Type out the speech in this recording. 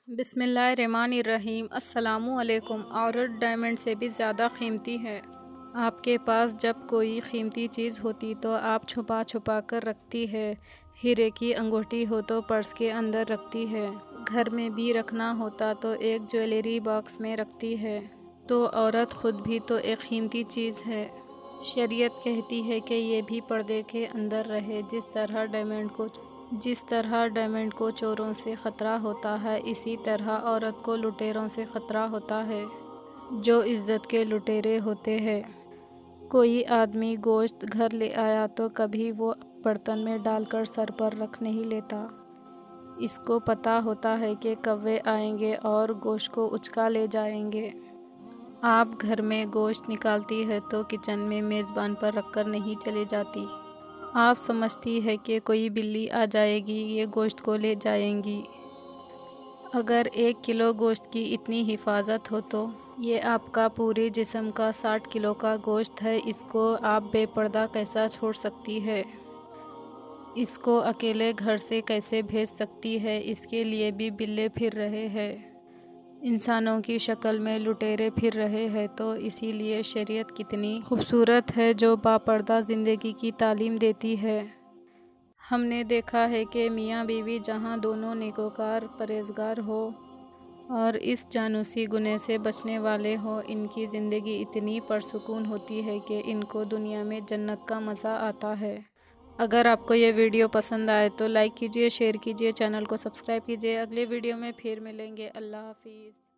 بسم اللہ الرحمن الرحیم۔ السلام علیکم۔ عورت ڈائمنڈ سے بھی زیادہ قیمتی ہے۔ آپ کے پاس جب کوئی قیمتی چیز ہوتی تو آپ چھپا چھپا کر رکھتی ہے۔ ہیرے کی انگوٹھی ہو تو پرس کے اندر رکھتی ہے۔ گھر میں بھی رکھنا ہوتا تو ایک جویلری باکس میں رکھتی ہے۔ تو عورت خود بھی تو ایک قیمتی چیز ہے۔ شریعت کہتی ہے کہ یہ بھی پردے کے اندر رہے۔ جس طرح ڈائمنڈ کو چوروں سے خطرہ ہوتا ہے، اسی طرح عورت کو لٹیروں سے خطرہ ہوتا ہے، جو عزت کے لٹیرے ہوتے ہیں۔ کوئی آدمی گوشت گھر لے آیا تو کبھی وہ برتن میں ڈال کر سر پر رکھ نہیں لیتا۔ اس کو پتہ ہوتا ہے کہ کوے آئیں گے اور گوشت کو اچکا لے جائیں گے۔ آپ گھر میں گوشت نکالتی ہے تو کچن میں میزبان پر رکھ کر نہیں چلی جاتی۔ آپ سمجھتی ہے کہ کوئی بلی آ جائے گی، یہ گوشت کو لے جائیں گی۔ اگر 1 کلو گوشت کی اتنی حفاظت ہو تو یہ آپ کا پورے جسم کا 60 کلو کا گوشت ہے، اس کو آپ بے پردہ کیسا چھوڑ سکتی ہے؟ اس کو اکیلے گھر سے کیسے بھیج سکتی ہے؟ اس کے لیے بھی بلے پھر رہے ہیں، انسانوں کی شکل میں لٹیرے پھر رہے ہیں۔ تو اسی لیے شریعت کتنی خوبصورت ہے جو باپردہ زندگی کی تعلیم دیتی ہے۔ ہم نے دیکھا ہے کہ میاں بیوی جہاں دونوں نیکوکار پرہیزگار ہوں اور اس جانوسی گناہ سے بچنے والے ہوں، ان کی زندگی اتنی پرسکون ہوتی ہے کہ ان کو دنیا میں جنت کا مزہ آتا ہے۔ اگر آپ کو یہ ویڈیو پسند آئے تو لائک کیجئے، شیئر کیجئے، چینل کو سبسکرائب کیجئے۔ اگلے ویڈیو میں پھر ملیں گے۔ اللہ حافظ۔